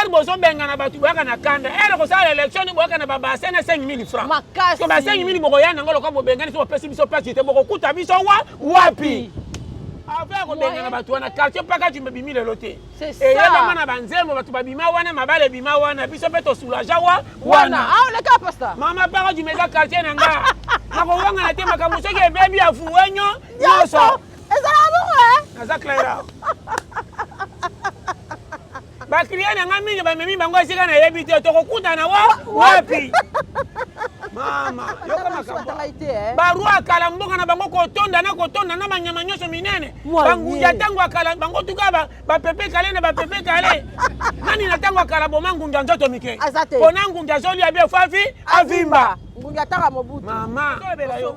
Hier bozo benga na batu boyaka na kanda. Elle ko sala élection ni boyaka na baba sena 5000 francs. Makasi. Ko ba 5000 bokoya na ngolo ko bengani so pesi biso place te boko kuta biso wapi. Avec ko benga na batu na quartier paka tu mbimi le loté. C'est ça. Et yaba mana banzemo batu babima wana mabale bima wana biso peto soulager wana. Ah le cas pasta. Mama paka du meza quartier nanga. Na ko wanga na te makamuso ke baby afuwenyo. Yoso. Ezala bon Naza clair. Ba client nga mingi ba memi bango esika na yebi te to kokuta na wapi. Mama, yo kama ka. Ba roi kala mbonga na bango kotonda na manyama nyonso minene. Bangunja tango akala bango tuka ba pepe kale na ba pepe kale. Nani na tango akala boma ngunja nzoto mike. Pona ngunja zoli abi fafi avimba. Ngunja tanga mobutu. Mama, tobela yo.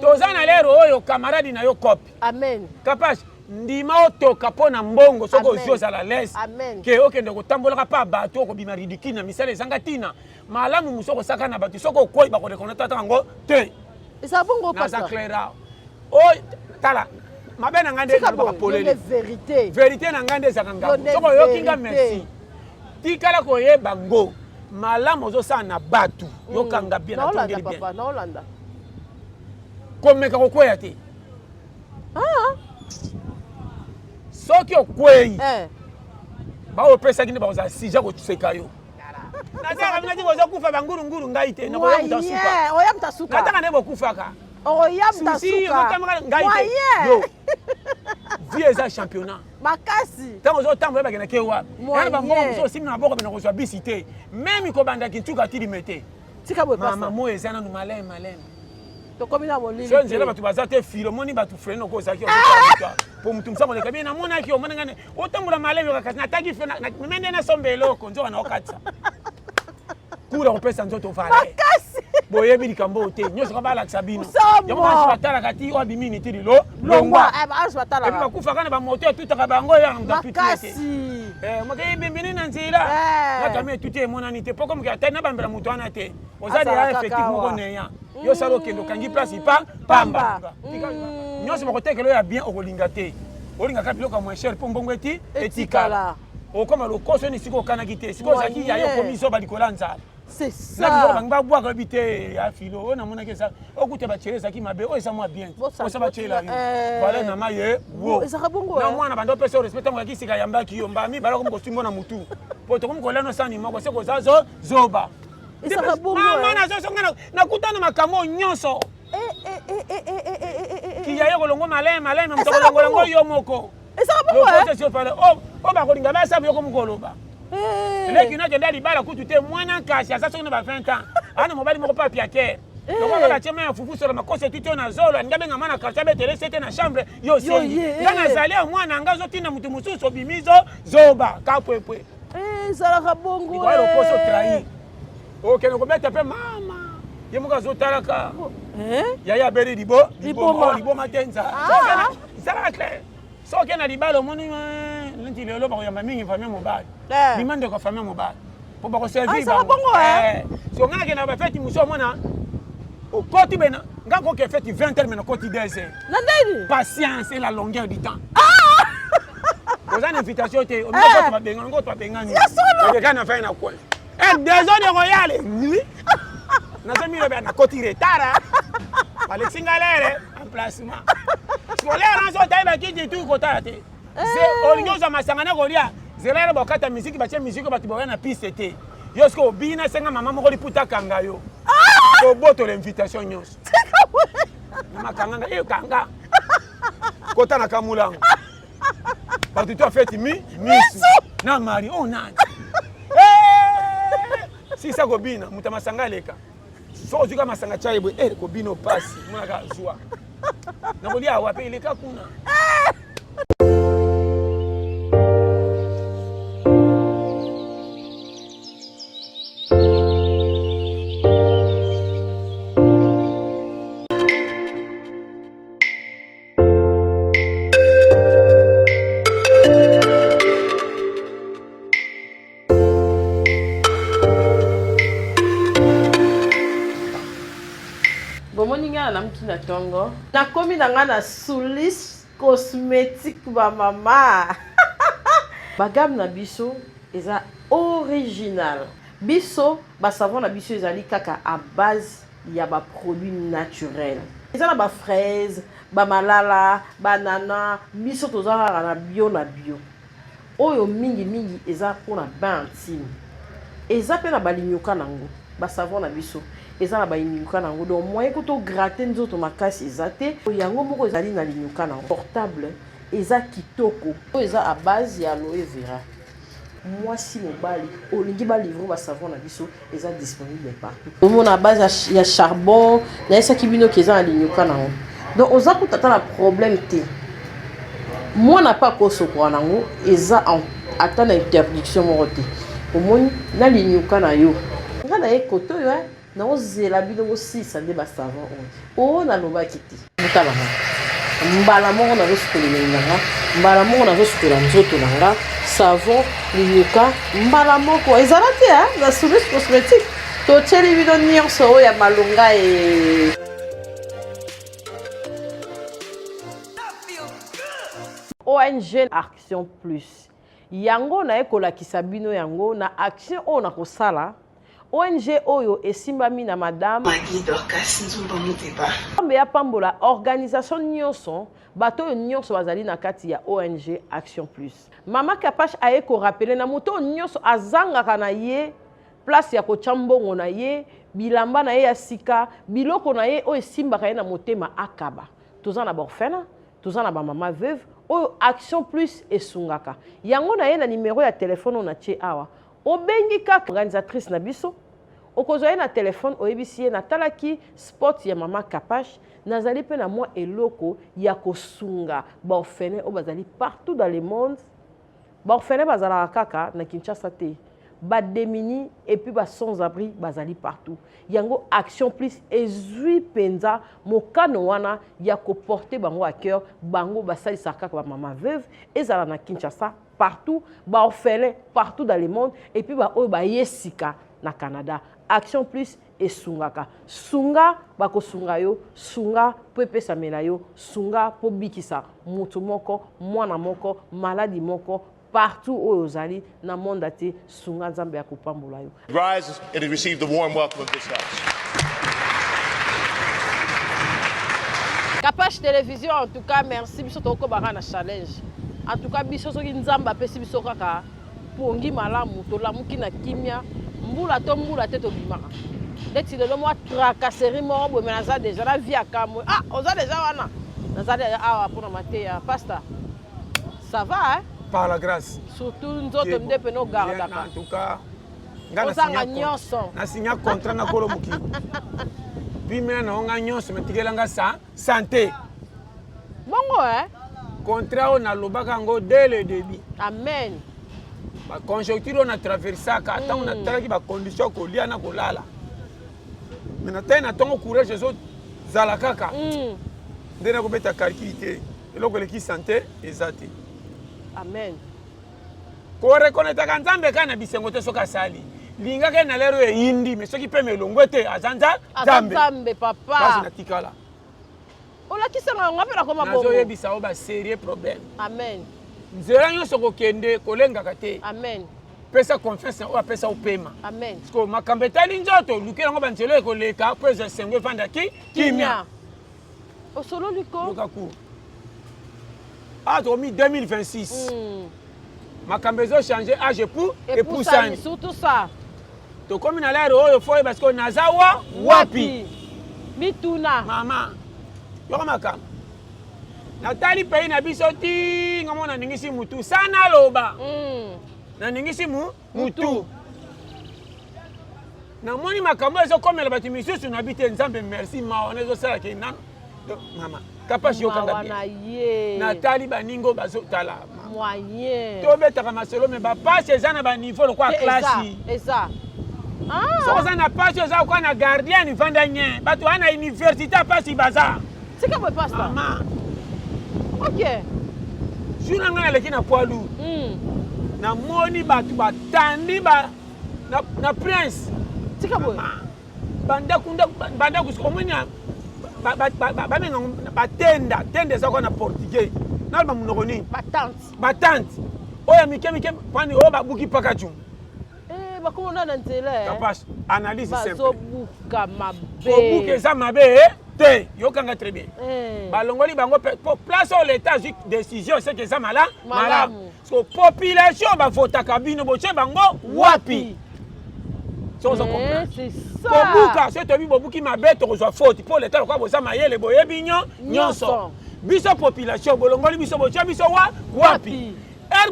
Tozana lero oyo camarade na yo copie. Amen. Kapasi ndima otoka pona mbongo soko ozioza la laisse ke okende kotambolaka pa bato okobima ridicule na misala ezanga tina malamu musoko saka na bato soko koyi bakorekonnaître yango te eza bongo pasa claira o tala mabe na ngande na polele vérité na ngande ezaka ngambo soko yokinga merci tikala koyeba ngo malamu ozosala na bato yokanga bien na tongeli bien naolanda komeka kokwea te soki okwei baopesaki nde bakozala sija kotuseka yo nataka minati bozokufa bangurunguru ngai te nakoyamuta suka nataka nde bokufaka ngai te yo vie eza championnat makasi ntango ozotambola bakendaki wapi yana bambongo mosu osimbi na maboko pena kozwa bisi te meme kobandaki ntuka tilime te mama mo eza nanu maleme so nzela bato baza te filo moni bato frene oko ozalaki po mutu mosango leka bien namonaki omona ngane otambola maleme kakati nataki fe mende nasomba eloko nzoka na okatisa kula kopesa nzoto vale boyebi likambo te nyonso ka balakisa bino yango kasi batalaka ti oyo abimini ti lilo longwa epi bakufaka na bamoto etutaka bango eyaka mutapitile te moke bimbini na nzela nakami etuti emonani te poko moke atali na bambela moto wana te oza deya effectif moko neya yo sala okende okangi place pamba nyonso bakotekela oyo ya bien okolinga te olingaka biloko ya moins cher mpo mbongo eti etikala okoma lokoso ni siko okanaki te siko ozalaki yayo komiso balikola nzala c'est ça bangi babwaka oyebi te ya filo oyo namonaki eza okuta bachere ezalaki mabe oyo eza mwa bien osa bacela yo vala na mai ye wo na mwana bando opesa o respect ntango yaki sika yambaki yo mbami balakomi kosimbo na mutu po tokomi kolano sani moko se koza zoba mama nazosonga nakutana makambo nyonso kiya yo kolongo maleme moto kolongolongo yo moko o bakolinga basabu yo komi koloba eleki no kende libala kutu te mwana kasi aza soki na ba 20 ans ana mobali moko pa piatere lokola batie mai ya fufu solo makosa etuti oyo na zolo alinga benga mwana quartier abetele sete na chambre yo sengi nga nazali ya mwana nga ozotinda mutu mosusu obimizo zoba kapwepwe ezalaka bongo ikoya lokoso trahi okende kobeta mpe mama ye moko azotalaka yaya abeli liboma te nza ezalaka clair soki na libala omoni neti lelo bakoyamba mingi famille mobali bima ndeko famille mobali po bakoservir bango so nga nakenda bafeti mosu omona okoti bena nga koke feti 20 heures mena okoti 2 heures patience et la longueur du temps oza na invitation te omikoto babengani ngo to babengani okeka na fai na kwe 2 heures de royale nazomi lobe nakoti retard alexi ngalere emplacement kolera nazo tayeba kiti tu kotala te olingi ozwa masanga na kolia zelere bokata miziki batie miziki bato boya na piste te yo siko obina senga mama moko liputa kanga yo tobotola invitation nyonso na makanganga eyo kanga kota na kamulango bato to afeti misu na mari o nani sisa kobina muta masanga aleka so ozwika masanga chayebwe kobina opasi monaka zwa nakolia wape ileka kuna na tongo nakomi nanga na Sulis cosmétique ba mama bagam na biso eza original. Biso ba savon na biso ezali kaka à base ya ba produits naturels. Eza na ba fraise, ba malala, banana, biso tozala na bio. Oyo mingi eza pona bain intime. Eza pe na balinyuka nango, ba savon na biso. Eza na balinyuka nango. Donc moyen ko to gratter nzoto makasi eza te. Yango moko ezali na linyuka nango. Portable, eza kitoko. Oyo eza à base ya aloe vera. Moi si mobali, olingi ba livre ba savon na biso, eza disponible partout. Omo na base ya charbon, na esa kibino ki eza na linyuka nango. Donc oza ko tata na problème te. Moi n'a pas ko sokwa nango, eza en attend interdiction morote. Omoni na linyuka na yo. Nga na ye koto yo na ozela bino aussi ça de ba savon. O na loba kiti. Mutala ma. Mbala moko na zosukola nanga, mbala moko na zosukola nzoto nanga, savon linyuka mbala moko ezala te na service cosmétique. To tsheli bino nyonso oyo ya malonga e ONG Action Plus. Yango na ekolakisa bino yango na action oyo na kosala. ONG oyo esimbami na madame Maggie Dorcas Nzumba Muteba. Ambe ya pambola organisation nyonso bato nyonso bazali na kati ya ONG Action Plus. Mama Kapash aye ko rappeler na moto nyonso azangaka na ye place ya ko chambongo na ye bilamba na ye ya sika biloko na ye o esimbaka ye na motema akaba. Toza na borfena, toza na ba mama veuve oyo Action Plus esungaka. Yango na ye na numéro ya téléphone on a tie awa. Obengi kaka organisatrice na biso okozwa na téléphone oyebisi na talaki spot ya mama Kapash nazali pe na moi eloko ya kosunga ba orphelins o bazali partout dans le monde ba orphelins bazala kaka na Kinshasa te ba démunis et puis ba sans abri bazali partout yango Action Plus ezui penza mokano wana ya ko porter bango à cœur bango basali kaka ba mama veuve ezala na Kinshasa partout, ba orphelins partout dans le monde et puis ba yesika na Canada. Action Plus et sungaka. Sunga bako sunga yo, sunga pepe samela yo, sunga po bikisa mutu moko, mwana moko, maladi moko partout où ozali na monde ate sunga nzambe ya kopambola yo. Rise and receive the warm welcome of this house. Kapash Télévision en tout cas merci biso toko barana challenge. En tout cas biso soki nzamba pesi biso kaka pongi malamu to lamuki na kimia mbula te to bimaka deti de moi tracasserie mo bo menaza déjà la vie akamo oza déjà wana naza awa pour mateya pasta ça va hein par la grâce surtout nzoto ndepe no garda ka en tout cas na signa contrat na kolo muki puis maintenant on a nyonso metikelanga santé bongo hein contrat on a lobaka ngo dès le début. Amen. La conjoncture on a traversé quand on a traversé les conditions kolia na kolala. Maintenant na tongo courage les autres zalakaka. Ndena ko beta calculité. Eloko le ki santé ezate. Amen. Ko reconnaître ka nzambe kana bisengo te soka sali. Linga ke na lero e indi mais soki pe melongwe te azanza nzambe papa. Basi na tikala. Ola kisanga ngapela koma bongo. Nazo yebisa oba sérieux problème. Amen. Nzela nyonso kokende kolenga te. Amen. Pesa confiance o pesa o paiement. Amen. Parce que makambetali nzoto lukela ngo banzelo ekoleka pesa sengwe vanda kimia. O solo liko. Lukaku. Ah, 2026. Makambezo changer âge pour et pour ça. Surtout ça. To comme na l'air oyo foi parce que nazawa wapi. Mituna. Mama. Yoko makam. Natali pays na biso ti ngamona ningisi mutu sana loba. Na ningisi mutu. Na moni makambo ezo komela bati misusu na bite nzambe merci ma onezo sala ke nan. Mama, Kapash yo kanga bien. Natali baningo bazo tala. Moyen. To betaka masolo me ba passe ezana ba niveau lo kwa classe. Eza. So za na passe eza kwa na gardien vanda nye. Batu ana université passe baza. C'est comme le passe. Mama. OK. Juna ngana leki na poilu. Na moni batu batandi ba na prince. C'est comme banda kusikomanya batenda tende za kwa na portugais na ba munoko ni batante oya mike mike pani o babuki pakachum bakomona na nzela Capache analyse simple bazobuka mabe obuka eza mabe te yokanga très bien balongoli bango place au l'état décision c'est que ça malamu so population bavotaka bino boche bango wapi sozo comprendre c'est ça bobuka c'est tobi bobuki mabe tokozwa faute pour l'état kwa boza mayele boyebi nyonso biso population bolongoli biso boche biso wapi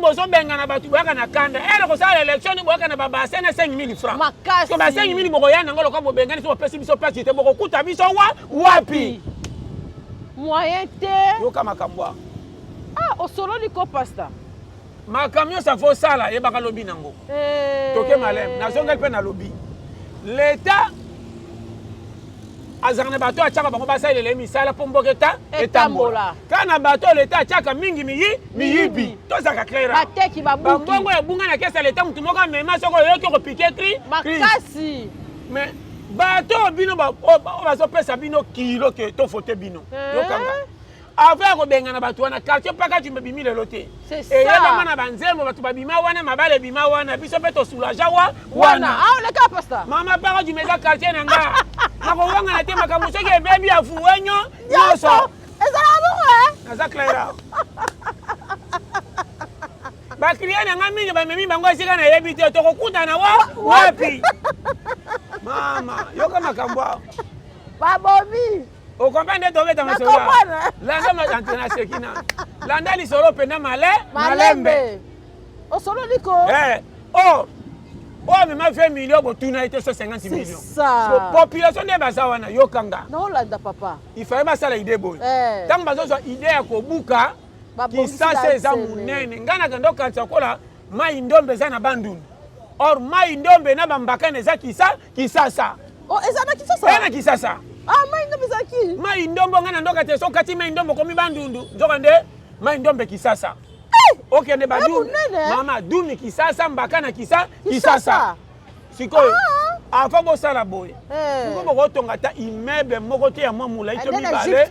bozo benga na batu boyaka na kanda ko sala élection ni boyaka na babase na 5000 francs makasi ko ba 5000 bokoyana ngolo ko bobengani so pesi biso place te bokokuta biso wapi moyen te yoka makambwa osololi ko pasta makamyo ça faut sala yebaka lobi nango toke malem nazongali pe na lobi l'état azarne bato achaka bango basalele misala po mboka etambola kana bato l'état achaka mingi miyibi tozaka clair bateki babuki bambongo ebunga na kesa l'état mutu moko amema soko yoki kopike makasi mais bato bino bazopesa bino kilo ke tofote bino yokanga avant kobengana bato wana quartier paka tu bimi lelo te eyebama na banzembo bato babima wana mabale bima wana biso mpe tosulaja wana oleka pasta mama paka tu meza quartier na nga nakowanga na te makambo soki ebebi afuwe nyonso ezala bongo naza claira baklia na nga mingi bamemi bango esika nayebi te tokokutana wapi mama yoka makambo awa babomi okomprendre tobeta masola landa antena sekina landa lisolo pena malembe osolo liko mema 20 millions botuna ete 150 millions ça population nde baza wana yokanga naolanda papa il fallait basala idée boye ntango bazozwa idée ya kobuka kisasa eza monene ngai nakende okanisa kola mai ndombe eza na bandundu or mai ndombe na bambakana eza kisasa eza na kisasa mai ndombe ezaki mai ndombe ngai na ndoka te sokati mai ndombe okomi bandundu nzoka nde mai ndombe kisasa okende badumi mama dumi kisasa mbakana kisasa sikoyo afa bosala boye siko bokotonga ata immeuble moko te ya mwa molai to mibale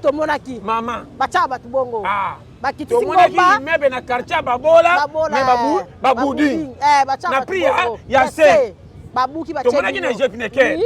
mama batyaka bato bongo tomonaki immeuble na quartier babola me babudi na prix ya se tomonaki na jepineke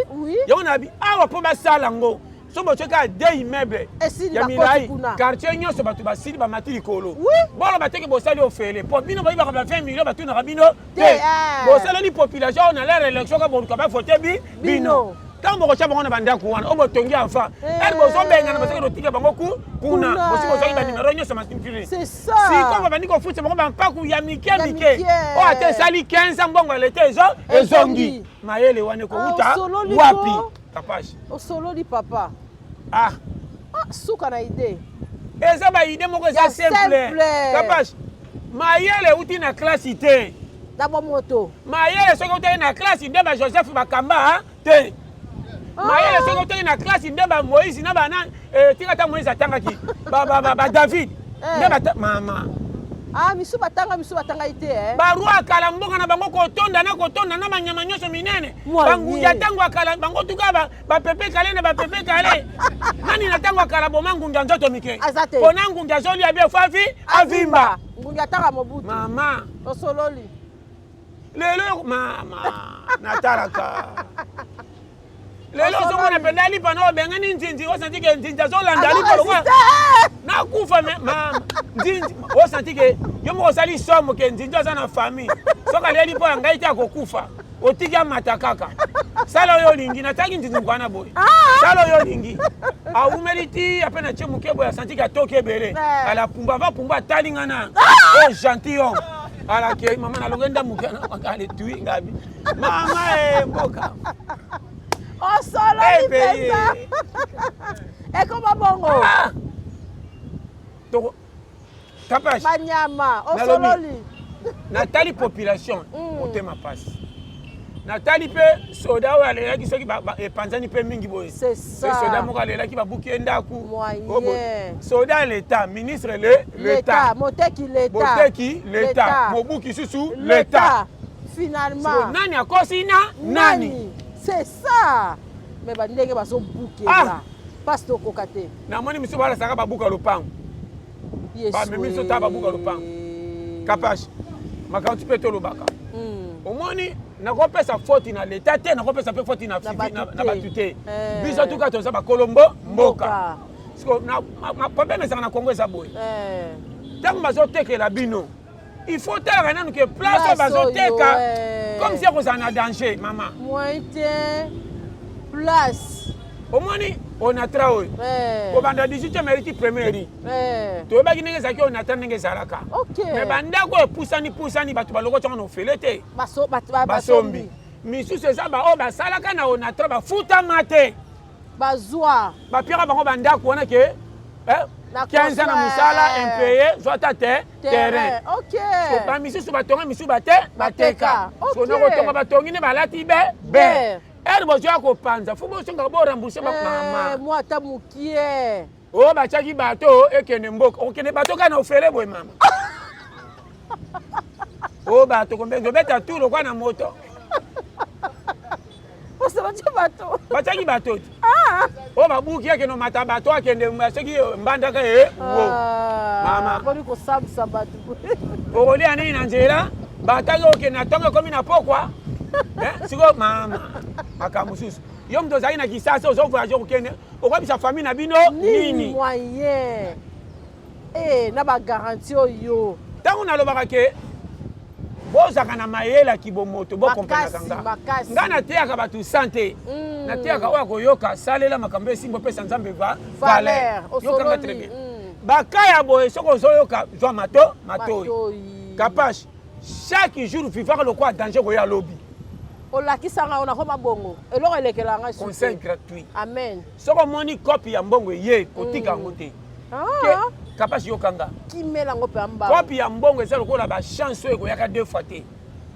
yango na awa mpo basala yango so bocoka de immeuble ya milai quartier nyonso bato basili bamati likolo bolo bateke bosali ofele po bino bayibaka ba 20 millions batunaka bino te bosaleli population oyo na lere élection ka boluka bafote bino ntango bokotya bango na bandako wana oyo botongi enfant ere bozobengana baseke botika bango kuna bosi bozwaki banimero nyonso masimfili siko babandi kofutisa bango bampaku ya mike oyo ate esali 15 mbongo lete ezongi mayele wana ekouta wapi Capache osololi papa suka na ide eza baide moko eza simple Capache mayele uti na klasi te na bomoto mayele soki utali na klasi nde ba Joseph bakamba te mayele soki utali na klasi nde ba Moïse na bana tika ta Moïse atangaki ba David nde mama misu batanga ite baroi akala mboka na bango kotonda na banyama nyonso minene bangunja ntango akala bango tuka bapepe kale na bapepe kale nani na ntango akala boma ngunja nzoto mike mpona ngunja azolia bie fafi avimba ngunja atanga mobutu mama osololi lelo mama natalaka lelo ozomona mpenza lipa na obengani nzinzi osanti ke nzinzi azolanda lipa lokwa nakufa mama nzinzi osanti ke yo moko osali somo ke nzinzi aza na famille soki alia lipa ya ngai te akokufa otiki amata kaka sala oyo olingi natalaki nzinzi mokwana boye sala oyo olingi awumeli ti ape na tie moke boye asanti ke atoki ebele ala pumba ava pumba atali nga na o gentil homme alake mama nalonge ndamuke aletui ngabi mama mboka osololi pesa ekoma bongo Capache banyama osololi natali population motema pasi natali mpe soda oyo alelaki soki epanzani mpe mingi boye soda moko alelaki babuki ye ndaku soda ya l'état ministre l'état moteki l'état mobuki susu l'état finalement nani akosi nani c'est ça mais bandenge bazobukela pasi tokoka te namoni miso balasaka babuka lopango bamemi miso ta babuka lopango Capache makambo ti mpe tolobaka omoni nakopesa faute na leta te nakopesa mpe faute na bato te biso tuka toza bakolombo mboka problème ezaka na kongo eza boye ntango bazotekela bino il faut talaka nanu ke place oyo bazoteka comme si ekozala na danger mama place omoni onatra oyo kobanda 18e mérite première toyebaki ndenge ezalaki onatra ndenge ezalaka me bandako oyo pusani bato baloko tiongo na ofele te basombi misusu eza baoyo basalaka na onatra bafutama te bazwa bapiaka bango bandako wana ke 15 na mosala impayé zwa ta terrain bamisusu batonga misusu bateka sona kotonga batongi nde balati be ere bozwa kopanza fo bosonga borembourse bamama mwata mokie oyo batiaki bato ekende mboka okende bato kaka na ofele boye mama oyo bato kombenzi obeta tu lokwa na moto batiaki bato ti oyo babuki akende omata bato akende soki mbandaka mama okolia nini na nzela bataki okende na ntongo ekomi na pokwa siko mama makambo mosusu yo moto ozalaki na kisasa ozovoyage okokende okwebisa famille na bino nini moyen na bagaranti oyo ntango nalobaka ke bozaka na mayela kibomoto bokompanaka nga nateyaka bato sante nateyaka oyo akoyoka salela makambo esimbo opesa nzambe valeur yokanga très bien bakaya boye soki ozoyoka zwa matoyi kapashe chaque jour vivaka lokwa danger koya lobi olakisanga onakoma bongo eloko elekelanga conseil gratuit amen soki omoni kopi ya mbongo eye kotika yango te kapasi yokanga kimela ngo pe amba kopi ya mbongo eza lokola bachance oyo ekoyaka 2 fois te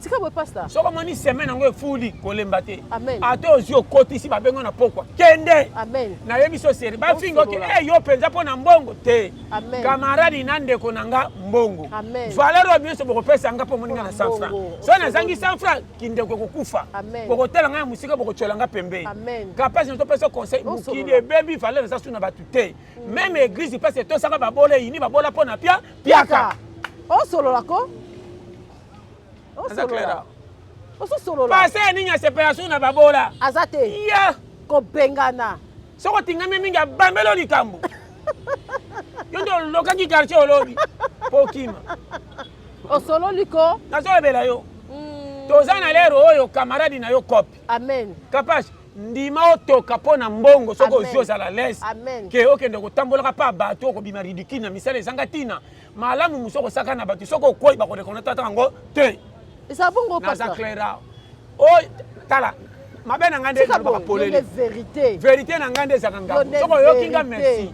tika boye pasta soki omoni semaine yango efuli kolemba te amen ate ozwi okotisi babengo na pokwa kende amen nayebi so seri bafinga oke yo mpenza mpo na mbongo te kamaradi na ndeko na nga mbongo valeur oyo biso bokopesa nga mpo moninga na 100 franc so nazangi 100 franc kindeko ekokufa bokotela ngai ya mosika bokotyola nga pembeni kapasi na topesa conseil mokili ebebi valeur eza su na bato te même église mpasi etosaka babola eyini babola mpo na piaka osololako pase ya nini ya séparation na babola aza te ya kobengana soko tingami mingi abambelo likambo yo nde olokaki quartier olobi mpo kima osololiko nazoyebela yo toza na lero oyo kamaradi na yo kopi amen kapasi ndima otoka mpo na mbongo soki ozwi ozala lese ke okende kotambolaka mpa bato okobima ridikile na misala ezanga ntina malamu mosu okosaka na bato soki okwei bakorekonnaître yango te naza claira oyo tala mabe na ngai nde nalobaka polele verité na ngai nde ezaka ngambo soki oyoki nga merci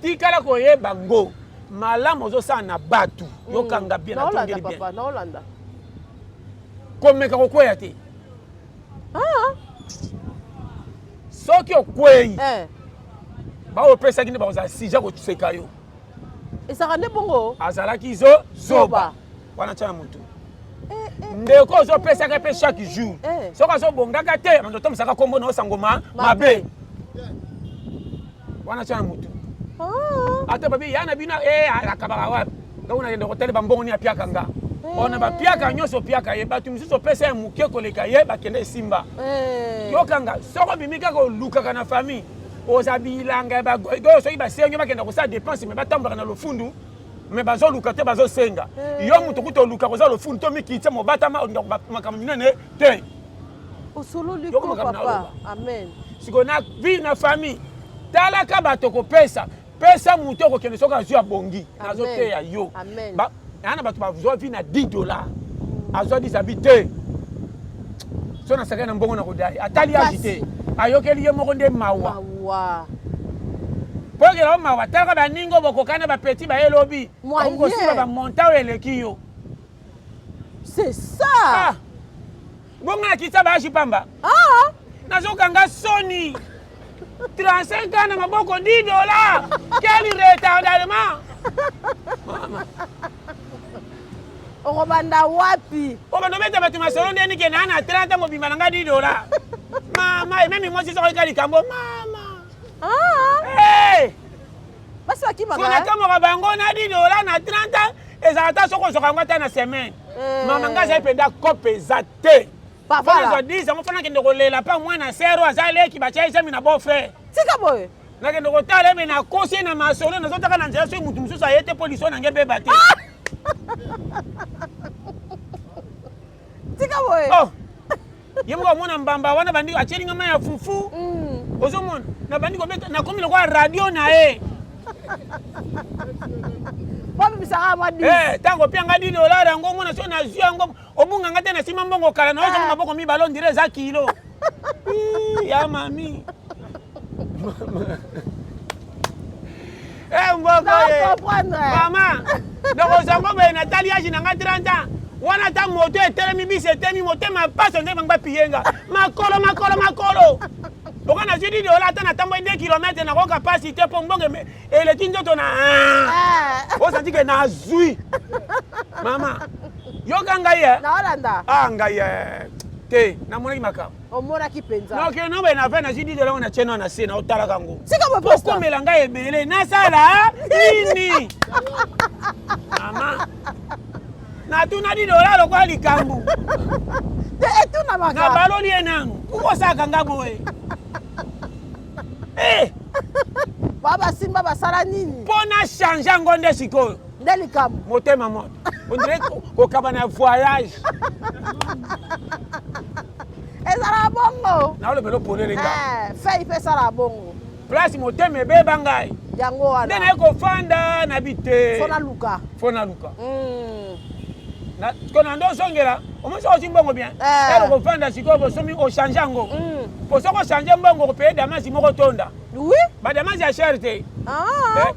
tikala koyeba ngo malamu ozosala na bato yokanga bien natongeli bien komeka kokweya te soki okwei baopesaki nde bakozala sija koseka yo ezaka nde bongo azalaki zoba wana tia na motu ndeko ozopesaka mpe chaque jour soki azobongaka te bando tomisaka kombo na osango mabe wana tia na motu ata babi ya na bino akabaka wapi ngai nakende kotala bambongo ni apiaka nga ona bapiaka nyonso opiaka ye bato misusu opesa ya moke koleka ye bakende esimba yokanga soko obimi kaka olukaka na famille oza bilanga oyo soki basengi bakenda kosala dépense me batambolaka na lofundu me bazoluka te bazosenga yo moto kuta oluka koza lofundu to mikitse mobatama makambo minene te osololiko papa amen sikoyo na vie na famille talaka bato kopesa pesa moto okokende soki azwi abongi nazoteya yo yana bato bazwa vi na $10 azwa disabi te so nasaka na mbongo na kodai atali aji te ayokeli ye moko nde mawa po okela mawa talaka baningo bokokana bapeti bayelobi okosiba bamonta oyo eleki yo c'est ça bongo na kisa baashi pamba nazokanga soni 35 ans na maboko $10 quel retardement okobanda wapi obanda obeta bato masolo ndeni ke na 30 mobimba na nga $10 mama ememi mwasi soko eka likambo mama basi bakimaka nakamaka bango na $10 na 30 ezalata soko ozokanga ata na semaine mama nga azali mpenza kope eza te fona ezodisa ngo fona akende kolela mpa mwana sero aza leki batya esami na beau frère tika boye nakende kotala ebe nakosi na masolo nazotaka na nzela soki mutu mosusu aye te mpo liso nange ebeba te tika boye ye moko amona mbamba wana bandi atyelinga mai ya fufu ozomona na bandi kobeta nakomi lokola radio na ye ntango mpe anga $10 yango omona so nazwi yango obunganga te na nsima mbongo kala na ozonga maboko mibale ondire eza kilo ya mami mboko mama nakozango boye natali age nanga 30 ans wana ata moto etelemi biso etemi motema paso nde banga bapiyenga makolo oka nazwi $10 ata natamboyi 2 kilometre nakoka pasi te mpo mbongo eleki nzoto na osanti ke nazwi mama yoka ngai ngai te namonaki makambo omonaki mpenza noke nobe na ve nazwi $10 ngo na tieno na se na otalaka yango okomela ngai ebele nasala nini mama natuna $10 lokola likambo na baloli ye nango kukosaka nga boye babasimba basala nini mpo na change yango nde sikoyo nde likambo motema moto ondire kokaba na voyage ezala bongo naolobela opolelenga fei mpe esala bongo place motema ebeba ngai yango wana nde naye kofanda na bite fo naluka kona ndo osongela omosi osi mbongo bien elo kofanda sikoyo bosomi ochange yango po soko ochange mbongo okopeye damasi moko tonda badamasi ya chere te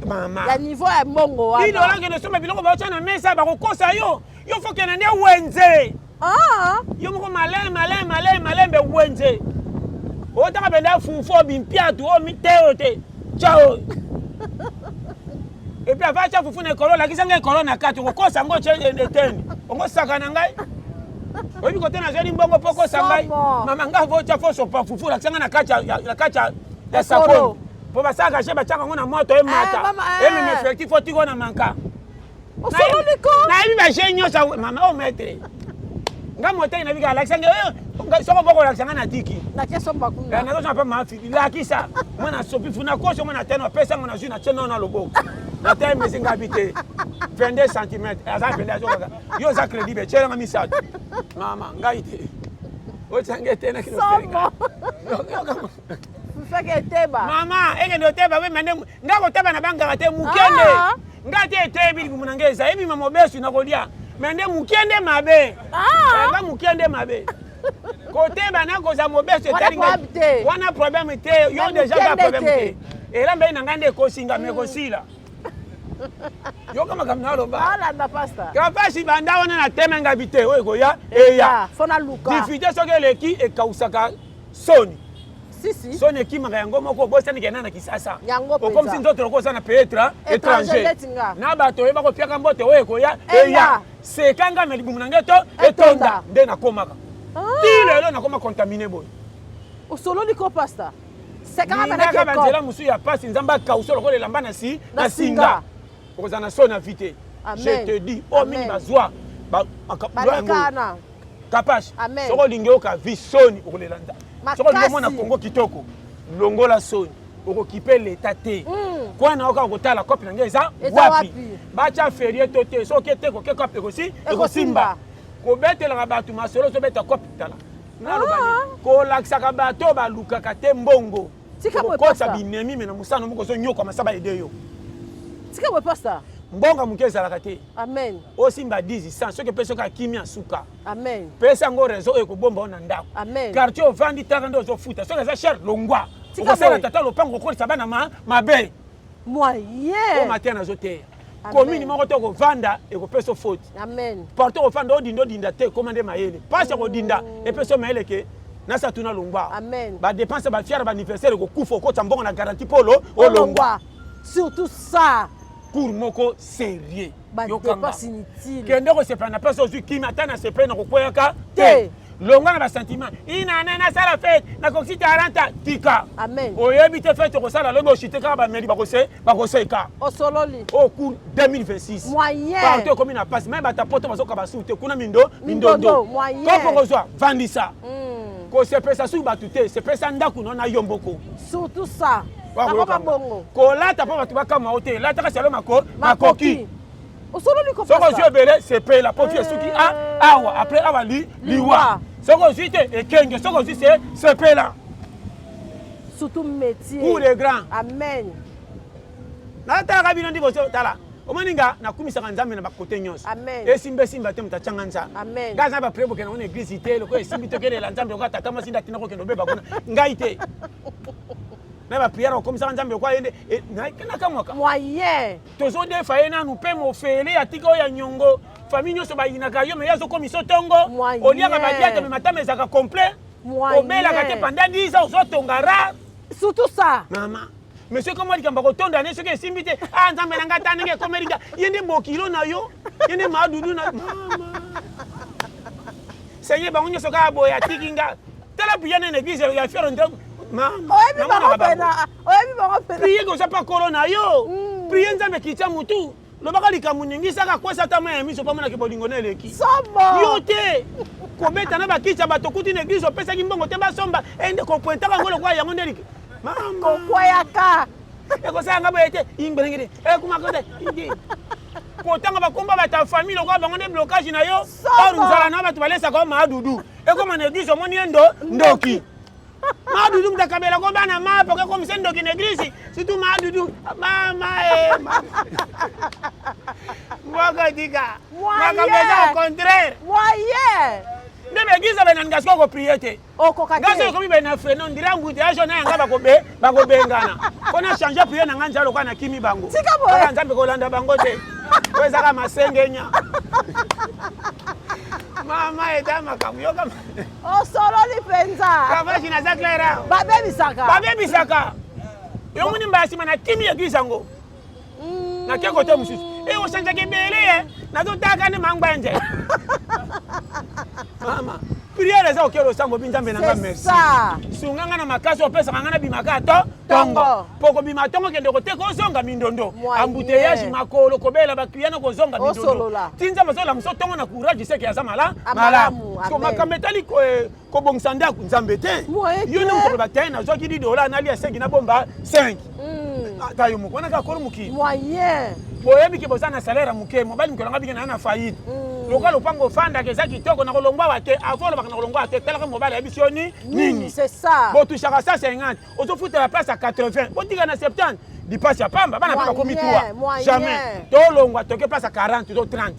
mama ya niveau ya mbongo wana $10 kende osomba biloko baotya na mesa bakokosa yo fo kende nde wenze yo moko malembe wenze otaka benda fufu obimpiatu omiteo te ciao epuis ava atya fufu na ekolo olakisanga ekolo na kati okokosa ngo eteni ongosaka na ngai oyebi kote nazweli mbongo mpo kosa ngai mama ngai votya fo sopa fufu olakisanga na kati ya sakoni mpo basalaka she batyaka ngo na moto emata ememe effectif otiko na manka nayebi bashe nyonso mama o maître nga motei nabika alakisanga soko boko olakisanga na tiki nazosoma mpe mafi lakisa mwana sopi funa koso mwana teno apesango nazwi na tieno na loboko na te mesi nga bi te 22 cm aza pende azokaka yo oza crédible tyelanga misato mama ngai te otyange te na kinotelinga mama ekende oteba mende nga koteba na bangaka te mukende nga te etebi libumu na ngai eza ebima mobesu na kolia mende mukende mabe nga mukende mabe koteba na koza mobesu etalinga wana problème te yo déjà ka problème te era mbe na ngai nde ekosinga me kosila yoka makambo naloba kapasi banda wana na teme nga bite oyo ekoya eya difite soki eleki ekausaka soni soni ekimaka yango moko obosani kenda na kisasa okomisi nzoto loko oza na peetre étranger na bato oyeba kopiaka mbote oyo ekoya eya sekanga me libumu na ngai to etonda nde nakomaka ti lelo nakoma contamine boye osololi ko pasta sekanga banzela mosusu ya pasi nzambe akausa lokola elamba na singa okozala na so na vite je te dis o mingi bazwa kapashe soko olingi oyoka vi soni okolela nzambe soko olingi omona kongo kitoko longola soni okokipe leta te kwana oka okotala kope na ngai eza wapi batya ferie to te soki ete koke kope ekosimba kobetelaka bato masolo ozobeta kope tala nalobani kolakisaka bato balukaka te mbongo okokosa binemi me na mosano moko ozonyoka masaba ede yo tika bwe pasta mbonga moke ezalaka te amen osimba 10 soki mpe soki akimi asuka amen pesa yango rezo oyo ekobomba o na ndako quartier ovandi taka nde ozofuta soki eza cher longwa okosala tata lopango okolisa bana mabe moyen omatea nazoteya komini moko te okovanda ekopesa ofoti partout okofanda odinda te ekoma nde mayele mpasi akodinda epesa mayele ke nasa tuna longwa badepense bafiara baaniversaire ekokufa okotisa mbongo na garanti mpo olongwa surtout ça cour moko sérieux yokanga kende kosepela na place ozwi kimi ata na sepele na kokweyaka te longa na ba sentiment ina na sala fête na kokisi 40 tika amen oyebi te fête ko sala lobo chite ka ba meli ba ko ka osololi au cours 2026 moyen partout comme na passe même bata poto bazoka ba soute kuna mindondo moyen ko kozwa vandisa ko se pesa su batute se pesa ndaku no na yomboko surtout ça bakoma bongo ko lata pa batu bakama hote lata ka salo makoki osololi ko soko je belé c'est paye la pauvre suki awa après awa liwa soko suite ekenge soko suite c'est paye là surtout métier pour les grands amen na ta ka bino ndi boso tala omaninga na kumisa kanzambe na bakote nyonso esimba te mutachanga nza amen gaza ba prebo kena on église ite loko esimbi to kele la nzambe ko tata masinda tina ko kendo beba kuna ngai te na ba prière ko komisa nzambe ko yende na kana kamwaka moyen tozo de faena nous pe mo fele atika ya nyongo famille nyonso ba inaka yo me yazo komiso tongo olia ka badiate me matame zaka complet obela ka te pendant 10 ans zo tongara surtout ça mama monsieur comment dit kamba ko tonda ne soki esimbi te nzambe na ngata ndenge komeringa yende mokilo na yo yende madudu na mama seigneur bango nyonso ka boya tikinga tala biyana na église ya fiero ndo mama oyebi bango pena prier ko pas corona yo prier nzambe kitia mutu lobaka likambo ningisaka kwesa ta ma miso pa mona ke bolingo na eleki yo te kobeta na bakitsa bato kuti na église opesaki mbongo te basomba ende ko pointa bango lokwa yango ndeliki mama kokwayaka ekosanga boye te ingbenengede ekumakote ingi kotanga bakomba bata famille lokwa bango nde blocage na yo or nzala na bato balesa ko madudu ekoma na église omoni ndoki madudu mtakabela ko bana mapo ke komisa ndoki na église surtout madudu mama mwaka dika mwaka beza au contraire moyen ndebe église bana ngasko ko prier te ngaso ko bibena freno ndira mbuti ajo na yanga bakobengana kona changer prier na nganja lokwa na kimi bango kala nzambe ko landa bango te kweza kama sengenya mama edama kamuyoka osololi penza kama jina za Clara babebisaka yo muni mbasi mana kimi église ngo na keko te mususu o chanja ke bele na to taka ne mangbanze mama prière za okelo sambo binzambe na merci sunganga na makasi opesa ngana bimaka tongo poko bimatongo kende ko te ko zonga mindondo ambuteyage makolo kobela ba client ko zonga mindondo tinza mazola mso tongo na courage seke ya zamala malamu ko makambetali ko bongsanda ku nzambe te yo ne ko ba tena zo ki $10 na lia 5 na bomba 5 tayo mukona ka kolo muki moyen boyebi ke bozana salaire muke mobali mkolanga bikena na faillite lokalo pango fanda ke zaki toko na kolongwa wate avola bakana kolongwa te tala ko mobali ebisioni nini c'est ça bo tu chaka 150 ozo futa la place à 80 bo tika na 70 di passe ya pamba bana pamba komi 3 jamais to longwa toke place à 40 to 30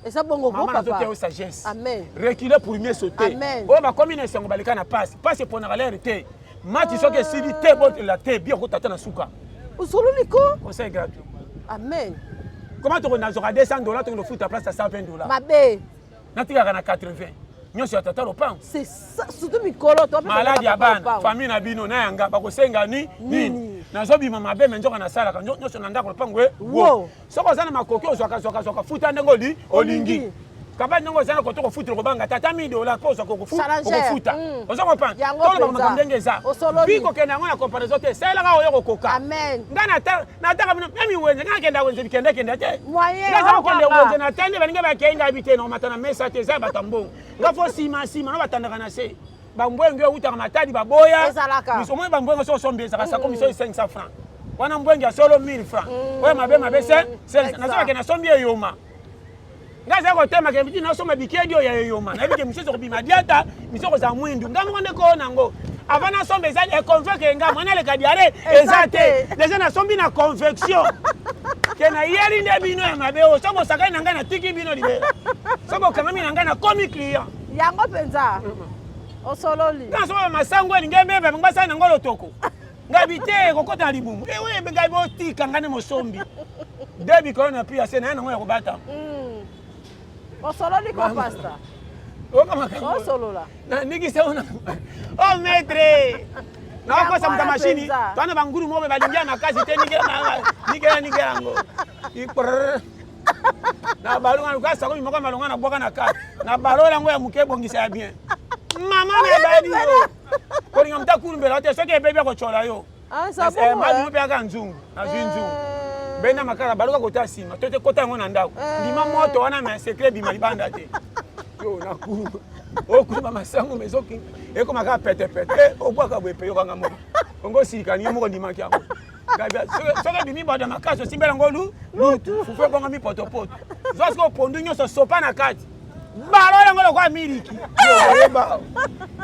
et ça bongo go papa maman sagesse amen reculer pour mieux sauter o ba komi na sengo balika na passe passe pour na l'air te mati soke sidi te bo la te bien ko tata na suka usololi ko conseil gratuit amen comment tu as $200 tu le fout à place à $120 mabe natika na 80 nyonso ya tata lopango c'est ça surtout mikolo to maladi ya bana famille na bino na yanga bakosenga nini nazobima mabe menzoka na sala ka nyonso na ndako lopango wo soko zana makoki ozwaka futa ndenge olingi kaba ndenge zana ko to futa ko banga tata $1000 po zo ko futa ozo ko pan to lo banga ndenge za biko kena ngona comparaison te sela ka oyo kokoka amen ngana ta bino mimi wenze ngana kenda wenze bikende te moyen ngaza ko kende wenze na tende baninga bakenda habite no matana mesa te za batambo ngafo sima no batandaka na se bambwenge utaka matadi baboya biso mo bambwenge so sombeza ka sako miso 500 francs wana mbwenge ya solo 1000 francs oya mabe se nazoka kena sombi yoma ngaza ko tema ke bitina soma bikedi oya yoma na bike misiso ko bima diata misoko za mwindu ngamu ngone ko nango avana sombe za e convaincre nga mwana le kadiare ezate déjà na sombi na convection kena yeli nde bino ya mabe o sobo sakai na nga na tiki bino libe sobo kangami na nga na komi client yango penza osololi nga sobo masango ni ngembe ba ngasa na ngolo toko ngabite kokota libumu ewe be ngabo tika ngane mosombi debi ko na pia sena na ngoya ko bata osololi ko pasta osolola na niki sauna oh maître na ko samta machine tana banguru mobe balingia na kazi te nige yango Na balonga luka sako moko malonga na boka na kati. Na balola ngo ya muke bongisa ya bien. Mama na badi yo. Ko linga mtakuru mbela te soki bebe ko chola yo. Ah ça bon. Ma du pe aka nzungu, na nzungu. Benda makala baluka kota sima. Tote kota ngo na ndako. Ndima moto wana na secret bi malibanda te. Yo na kuru. O kuru masango mezoki. E ko maka pete. O bwa ka bwe yo kanga mo. Ngo sika ni mo ndima kyako. Gabia soki bimi bada makaso simbela ngolu. Lutu. Fufe bonga mi potopoto. Zosko pondu nyoso sopa na kati. Balola ngolo kwa miliki. Yo eba.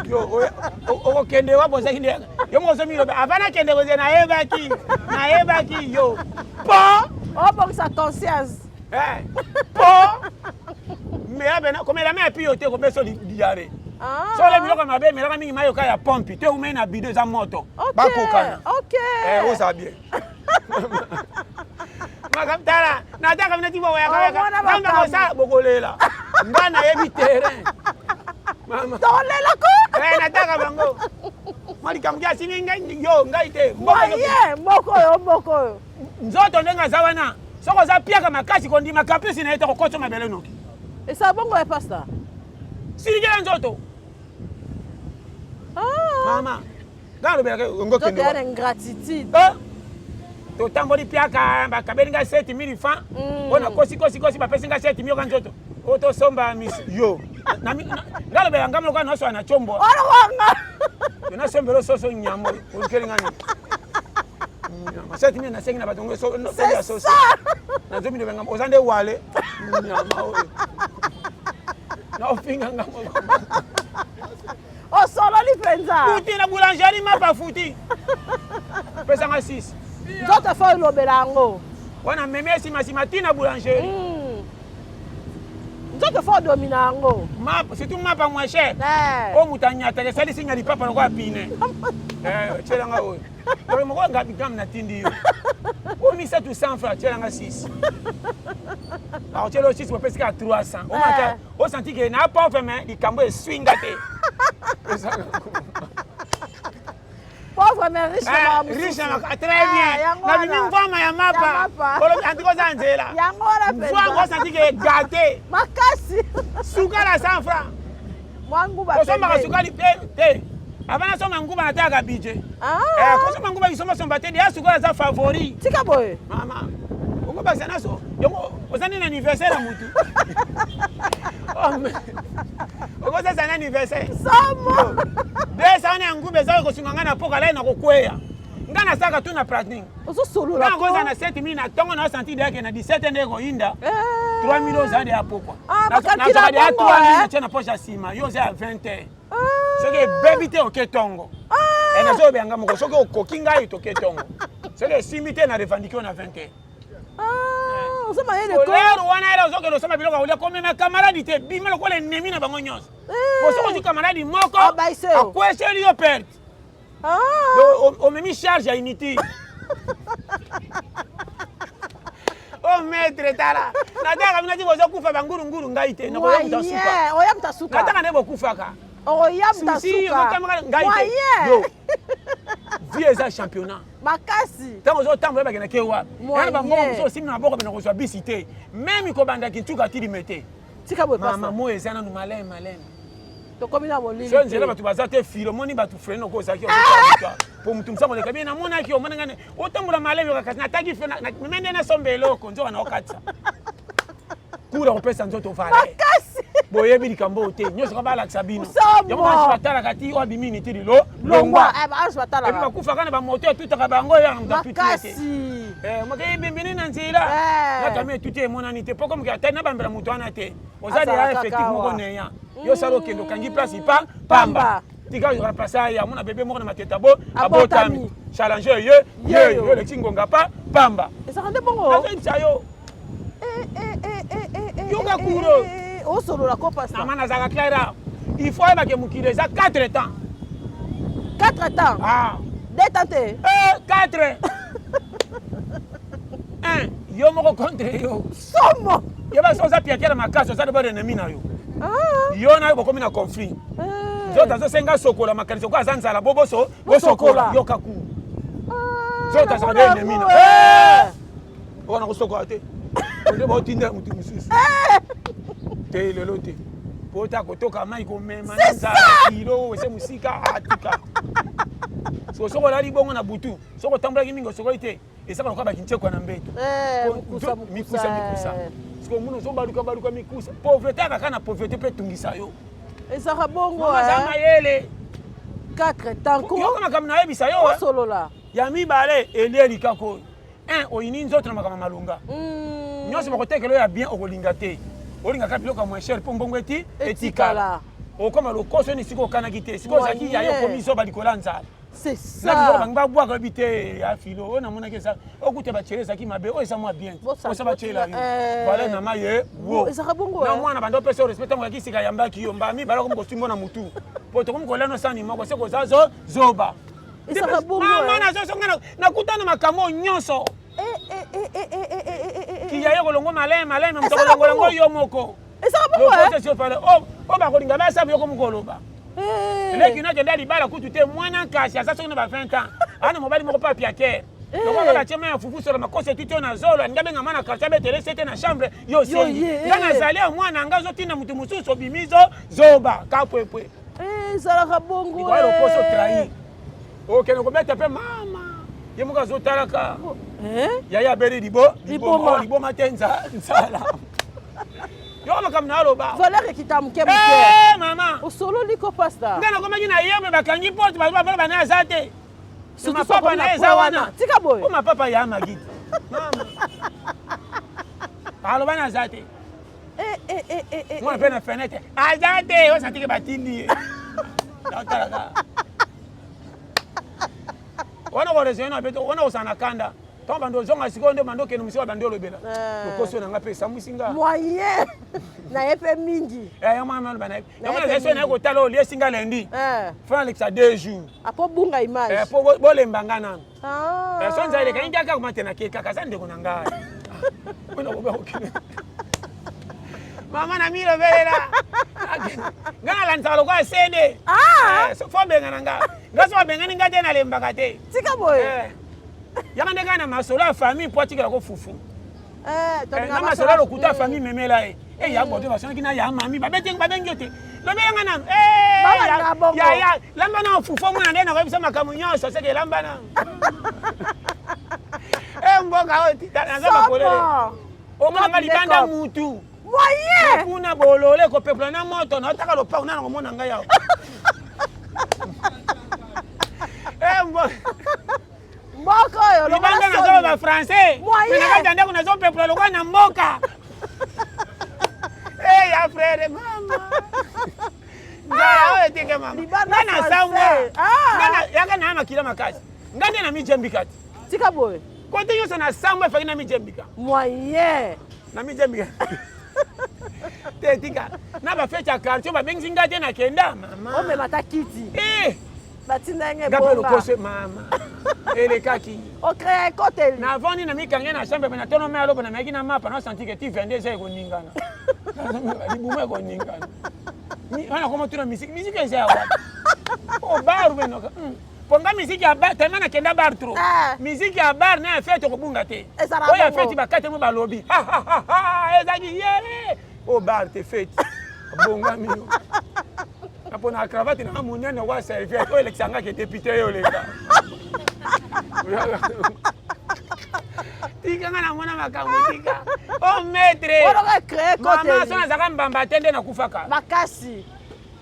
Yo o kende wa boza kinde. Yo mo zo miro avana kende boze na eba ki yo. Po Oh bon sa conscience. Po me abena comme la mère piyote ko beso diare. So le biloko mabe me la mingi mayo ka ya pompi te umena bido za moto. Ba kokana. OK. O sa bien. Makamtala nataka mnati bo ya kaka. Kamba ko sa bokolela. Ngana yebi terrain. Mama. Tolela ko. Nataka bango. Mali kamgia sini ngai yo ngai te. Mboko yo. Nzoto ndenga zawana. Soko za pia kama kasi kondi makapisi na eta kokoto mabele noki. Et ça bongo ya pasta. Siri gela nzoto. Mama. Galo bela ngo kendo. Nzoto ya ingratitude. To tamboli pia ka bakabeli nga 7000 francs. Ona kosi ba pesi nga 7000 ka nzoto. Oto somba mis yo. Ngalo bela ngamlo kwa noso na chombo. Ora wanga. Yona sombelo soso nyamo. Ukeli ngani. Masati mimi nasengi na batongo so no ya soso. Na zomi nbenga ozande wale. Nyama oyo. Na ofinga ngamo. O solo li frenza. Futi na boulangerie mapa futi. Pesa nga 6. Nzoto fa ilobela ngo. Wana memesi masimatina boulangerie. Nzoto fa domina ngo. Map, c'est tout mapa moins cher. O mutanya tele sali sinya di papa lokwa pine. Chelanga oyo. Kwa moko ngapi kama natindi yo. O mi 700 francs chelanga 6. Alors chelo 6 po pesika 300. O mata o senti que na pa femme di kambo e swinga te. Pauvre mais riche na musu. Riche na très bien. Na bimi mvama ya mapa. Olo antiko za nzela. Yango la pesa. Mvama o senti que gâté. Makasi. Sukala 100 francs. Mwangu ba. Kosoma sukali te. Avant soma nguba nataka budget. Kosoma nguba isoma somba te dia sukala za favori. Tika boy. Mama. Ungo basa naso. Yongo ozani na anniversaire ya mutu. Ungo sasa na anniversaire. Somo. Desa na ngube za ko sunganga na poka la na kokweya. Ngana saka tu na prating. Ozo solo la. Ngo za na 7000 na tongo na senti deke na 17 ndeko inda. 3000 za de apokwa. Na saka de 3000 tena posha sima. Yo za 20. Soki bebite oketongo. Na zo benga moko soki okokinga ito ketongo. Soki simite na revendiquer na 20. Osoma yele ko. Lero wana era ozoke lo soma biloko ulia comme ma camarade te bimelo ko le nemi na bango nyonso. Poso ko camarade moko. Akweseli yo perte. O memi charge ya inutile. Oh maître tala. Nataka mnaji bozo kufa banguru nguru ngai te. Na bozo mutasuka. Oya mutasuka. Nataka ndebo kufaka. Oya mutasuka. Yo. Vie za championnat. Makasi. Tango zo tambo ba kena kewa. Yana ba mbongo so simi na boko bena ko so bisité. Même ko banda kintuka tili mete. Tika boy pasa. Mama mo ezana no malem. To komi na bolili. So nzela batu bazate filo moni batu freno ko saki o. Po mutu msango le kabina mona ki o mona ngane. Otambula malem yo kasi nataki fena mende na sombelo ko nzo na okatsa. Kura ko pesa nzo to fale. Makasi. Boyebi likambo te nyoso ka bala sabino. Yo Somo. batala kati o bimini tili lo. Longwa. Ba batala. Ebi bakufa kana ba moto tutaka bango ya mtapiti. Makasi. Makayi bimbini na nzela. Na kame tuté monani te poko mka tana bambela mutu ana te. Ozali ya effectivement ko neya. Yo salo kendo kangi place pa pamba. Tika yo rapasa ya mona bébé moko na mateta bo abotami. Challenger yo le tingonga pa pamba. Esa kande bongo. Aza yo. Yoga kuro. O solo la copa ça. Amana zaka Clara. Il faut eba ke mukile za 4 temps. 4 temps. Détente. 4. 1. Yo moko contre yo. Somo. Yo ba soza pia kera makaso za de ba ennemi na yo. Yo na yo komi na conflit. Zota zo senga sokola makaliso kwa zanza la boboso, bo sokola yo kaku. Zota za de ennemi na. Ona ko sokola te. nde baotinda mutu mosusu te lelo te po ta kotoka mai komema na nzala kilo ese musika atika soko olali bongo na butu soko otambolaki mingi osokoli te esaka lokola bakintiekwa na mbeto mikusa siko muna ozobaluka mikusa pauvreté akaka na pauvreté mpe etungisa yo ezaka bongo aza mayele 4 tanko yoko makambo nayebisa yo osolola ya mibale elie likaka oyo oyini nzoto na makambo malunga nyonso bakotekela oyo ya bien okolinga te olingaka biloko ya moins cher mpo mbongo etikala okoma lokoso ni siko okanaki te siko ozalaki ya yo komiso balikola nzala nabiloko bangi babwaka oyebi te ya filo oyo namonaki eza okuta bachere ezalaki mabe oyo eza mwa bien osa bacela yo vala na mai ye wo na mwana bando opesa yo respect ntango yaki sika yambaki yo mbami balako mokosumbo na mutu po tokomi kolano sani moko se koza zoba mama nazosonga nakutana makambo nyonso kiya yo kolongo maleme moto kolongolango yo moko o bakolinga basabu yo komokoloba eleki no akenda libala kutu te mwana nkasi aza soki na ba 20 ans ana mobali moko pa piatere lokola batie mai ya fufu sola makosa etiti oyo na zolo aninga benga mwana kartie abetele sete na chambre yo sengi nga nazali ya mwana anga azotinda mutu mosusu obimi zoba kapwepwe ezalaka bongo ikoya lokoso trahi okende kobeta mpe mama ye moko azotalaka yaya abeli liboma te nzala yo makambo naloba valeur ekita moke mama osololi ko pasta nga nakomaki na yembe bakangi pote bavala bana aza te mapapa na eza wana tika boye po mapapa ya magidi mama aloba na aza te mwana mpe na fenêtre aza te osantike batindi ye naotalaka wana koreseyo na beto wana kosana kanda ntango bando ozonga sikoyo nde bando okende mosika bando olobela lokoso nanga mpe esambwisi nga moyen na ye mpe mingi yango naye kotala olie esinga lendi fana alekisa 2 jours apo bunga image po bolemba nga nano so nzala elekangi kaka komatena ke kaka aza ndeko na ngai mpona kobeokende mama na milobelela nga nalandisaka lokola sede fo bengana nga nga so babengani nga te nalembaka te tika boye yaka nde kaka na masolo ya famille mpo atikela ko fufu na masolo ya lokuta ya famille memela ye ya bote basonaki na ya mami babengi yo te lobeyanga nano yaya lambana fufu omwana nde nakoyebisa makambo nyonso seke elambana mboka oyo naza bakolele omonanga libanda mutu kuna bolole kopepula na moto naotaka lopango nana komona ngai yawo mboka oyo libanda nazoba bafrançais me nakati ya ndako nazopepula lokola na mboka ya frere mama nzala oyo etike mama nga na samwa yaka naya makila makasi nga nde na mijembika ti tika boye kote nyonso na samwa efaki na mijembika moyen na mijembika te tika na bafete ya quartier babengisi nga te nakenda mama omemata kiti batinda nge bonga lokoso mama elekaki okrea ekoteli navandi na mikange na chambre me natono me alobo na meki na mapa naosanti ke ti 22 eza ekoningana libumu ekoningana wana komotuna misiki eza ya wapi o baru benoka ponga misiki ya bar tellement nakenda bar trop misiki ya bar na ya fete okobunga te oyo ya fete bakate mo balobi ezaki ye o bar te fete abongami yo napona cravate na munene wa serviette oyo elekisanga ke député yo leka tika nga namona makambo tika o maître mama so nazaka mbamba te nde nakufaka makasi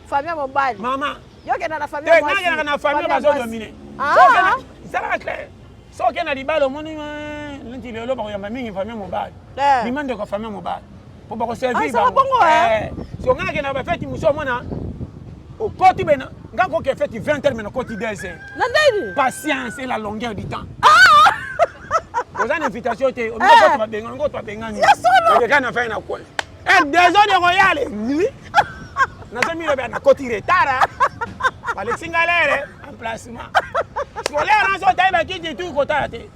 famille mobali mama yokenda na famille mwasi nakelaka na famille bazodomine ezalaka clair so okende na libala omoni neti lelo bakoyamba mingi famille mobali bima ndeko famille mobali mpo bakoservir bango so nga nakenda na bafeti mosu omona okoti bena nga koke feti 20 heures mena koti 2 heures patience et la longueur du temps oza na invitation te omikoto babengani ngoto babengani okeka na fai na kwe 2 heures de royale nazomilobe na koti retard baleksinga lere emplacement skolere naso otayi bakiti tu kotala te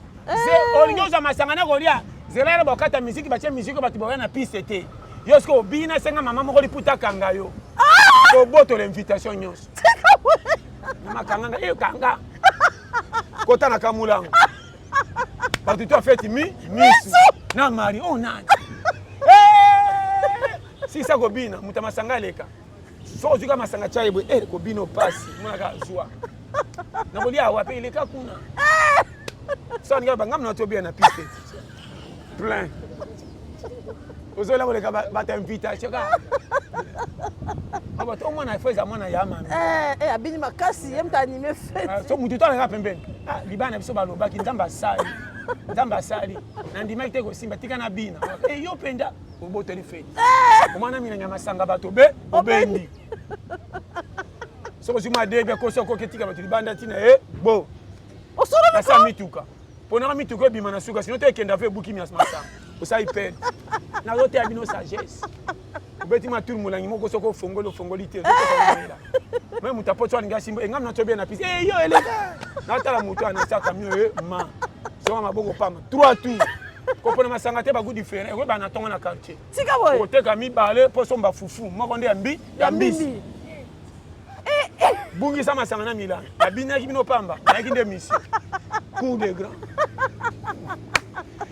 olingi ozwa masanga na kolia zelere bokata misiki batie misiki bato boya na piste te yo soki obina senga mama moko liputakanga yo kobotola invitation nyonso namakanganga eyo kanga kota na kamulango bato to afeti misu na mari o nani Si ça gobina, muta masanga leka. So zuka masanga chai bo gobino pasi, mwana zwa. Na bolia wapi leka kuna. So nga bangam na to bien na piste. Plein. Ozola bo leka ba t'invitation ka. Aba to mwana ifeza mwana ya mama. Abini makasi yem ta animé fête. So mutu to nga pembeni. Ah libana biso ba lobaki nzamba sali. Nzamba sali. Na ndima te ko simba tika na bina. Yo penda oboteli fête. Omwana mina nyama sanga bato be obendi. Soko sima debe ko soko ketika bato libanda tina bo. Osolo na sa mituka. Pona mituka bima na suka sinon te kenda fe buki mi asmasa. Osa iped. Na yote abino sagesse. Obeti ma tour mulangi moko soko fongoli te. Même mutapo twa nga simbo engam na tobia na pisi. Yo elega. Na tala mutu ana sa camion ma. So ma bongo pama 3 tours. Kopona masanga te ba goût différent. Ko ba na tonga na quartier. Tika boy. Ko te ka mi balé po somba fufu. Moko nde ya mbisi. Bungi sama sanga na Milan. La bina ki bino pamba. Na ki nde mission. Coup de grand.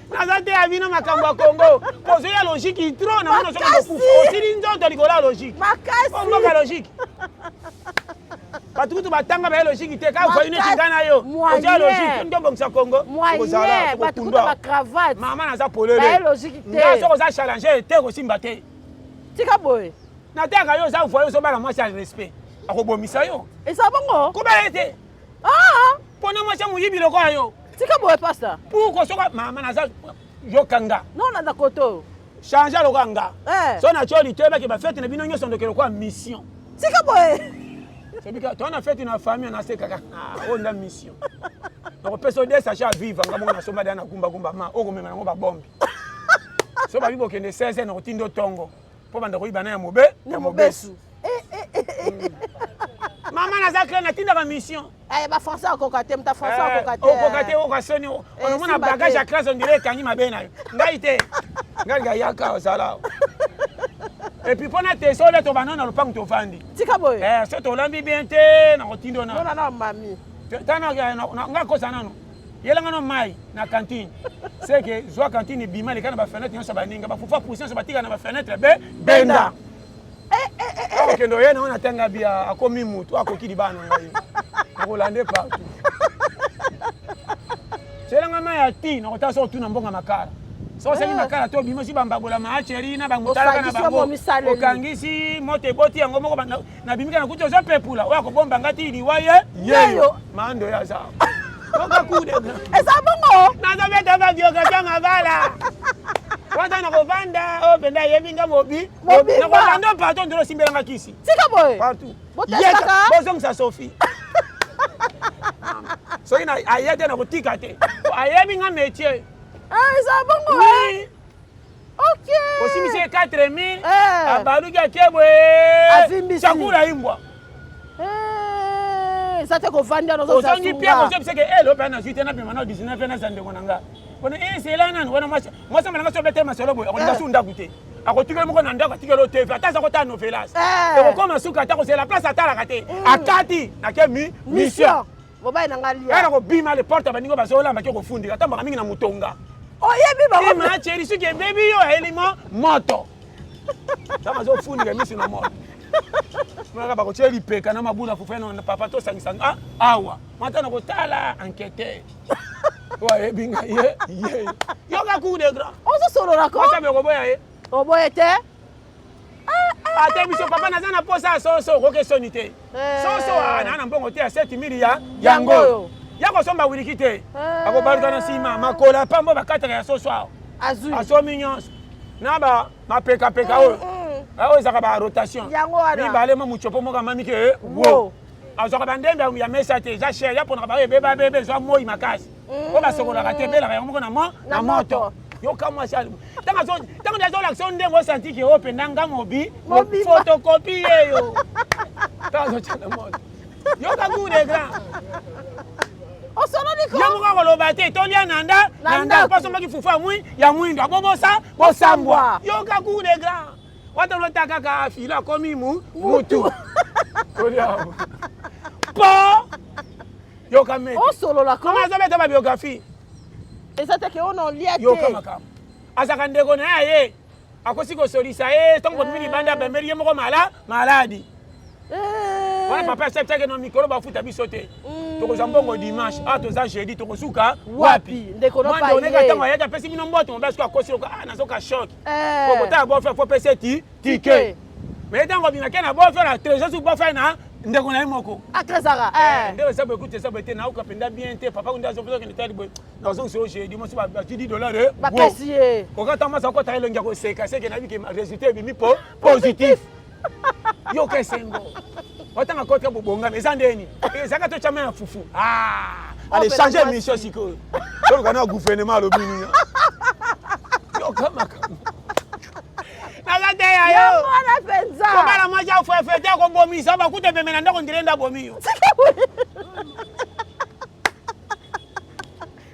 Nazate abino makambo Congo. Pozo ya logique trop na mono soko fufu. Osili nzoto likola logique. Makasi. Ombo ka logique. Batukutu batanga ba logique te ka fa une tingana yo. Oja logique ndombo msa Congo. Kozala batukutu ba cravate. Mama na za polele. Ba logique te. Nga soko za challenger te ko simba te. Tika boy. Na taka yo za voyo so bala mwasi respect. Akobomisa yo. Esa bongo? Kubelete. Ah! Pona mwasi muyibi loko yo. Tika boy pasta. Pourquoi soka mama na za yo kanga. Non na koto. Changer loko nga. So na choli te ba ke ba fête na bino nyoso ndokelo kwa mission. Tika boy. Sebika to na fête na famille na se kaka. O na mission. Na peso de sacha vivre nga mona somba dana kumba ma o komema ngo ba bombi. So ba bibo kende 16 na kotindo tongo. Po banda koyiba na ya mobe ya mobesu. Mama na zakle na tinda ba mission. Ba français akokate mta français akokate. Okokate okasoni on mona bagage ya classe on dirait kanyi mabena yo. Ngai te. Ngai ga yaka osala. Et puis pona te sole to banana lo pang to fandi. Tika boy. So to lambi bien te na kotindo na. Non mami. Tana nga kosa nano. Yela ngano mai na cantine. C'est que zo cantine bima le kana ba fenêtre yo so baninga ba fufa position so batika na ba fenêtre benda. Ok, ndo yena ona tenga bia akomi mutu akokidi bana ngai. Akolande partout. Sela ngama ya ti na kota so tu na mbonga makara. So seli makara to bimo si bambagola maacheri na bangutala kana bango. Okangisi mote boti yango moko na bimika na kuto so pepula. Oya ko bomba ngati liwaye. Yeyo. Mando ya za. Oka kude. Esa bongo. Na za beta ba biographia mavala. Wata na kovanda o benda yeminga mobi na kovanda partout ndolo simbelanga kisi tika boy partout botaka bozong sa Sophie so ina ayete na kotika te ayeminga métier ça bongo oui OK aussi mise 4000 abaluki akebwe chakula imbwa ça te kovanda no zo sa songi pia ko c'est que elo bana suite na bima na 19 na zande konanga Bona c'est là nan wana moi ça malanga so bete masolo boy on ngasu ndakute akotikela moko na ndako atikela TV ataza kota novelas e ko masuka atako c'est la place atala kate akati na ke mission boba na ngalia era ko bima le porte baningo bazola make ko fundika tamba mingi na mutonga oyebi ba ma cheri suke baby yo elimo moto tama zo fundika mission na moto mwana ba ko cheri peka na mabuna fufena na papa to sangisanga awa mata na ko tala enquêteur ouais binga ye yoga coup de grand on se sorora ko ça me roboya ye oboyete ate biso papa nazana posa soso ko kesonité soso ana mbongo te 7000 ya yango yako somba wilikite ako baruka na sima makola pambo bakata ya soso azui asomi nyonso na ba mapeka peka o awo zaka ba rotation ni bale mo muchopo mo kama mike wo azoka bandembe ya mesa te za cher ya pona ba bebe zo moi makasi ko ba sokola ka te bela ya mo na moto yo kama shali tanga zo l'action ndengo senti ke open nanga mobi photocopie yo tazo chala moto yo ka coup de grand o sono ni ko yo mo ko lo bate to lia nanda paso maki fufa mwi ya mwindo abobosa bosambwa yo ka coup de grand wata lo taka ka fila komi mutu kolia po yo kame o solo la ko comment ça va ta biographie et ça te que on en lié yo kama kama asaka ndeko na ye akosi kosolisa ye ntongo mini banda bembeli ye moko maladi wana papa acceptaki no mikolo bafuta biso te tokozwa mbongo dimanche toza jeudi tokosuka wapi mwande oneka ntango ayaki apesi bino mboto mobe soki akosi loka nazoka shok okotala bofere fo pesa tike me ntango bimake na bofere na trésor soki bofere na ndeko na ye moko ndeko esa boye kuta esa boye te naoka mpenza bien te papa kunde azokende tali boye nazongisi o jeudi mosi bati $10 okata masa okota elongi ya koseka seke nayebi ke résultat ebimi positif yoka esengo otanga kote bobongama eza ndeni ezaka totyama ya fufu ale change émission sikoyo toluka na gouvernement alobi nini yoka makambo naza te yayo kobala mwasi afwefete akobomisa bakute pembe na ndako ndile ndabomi yo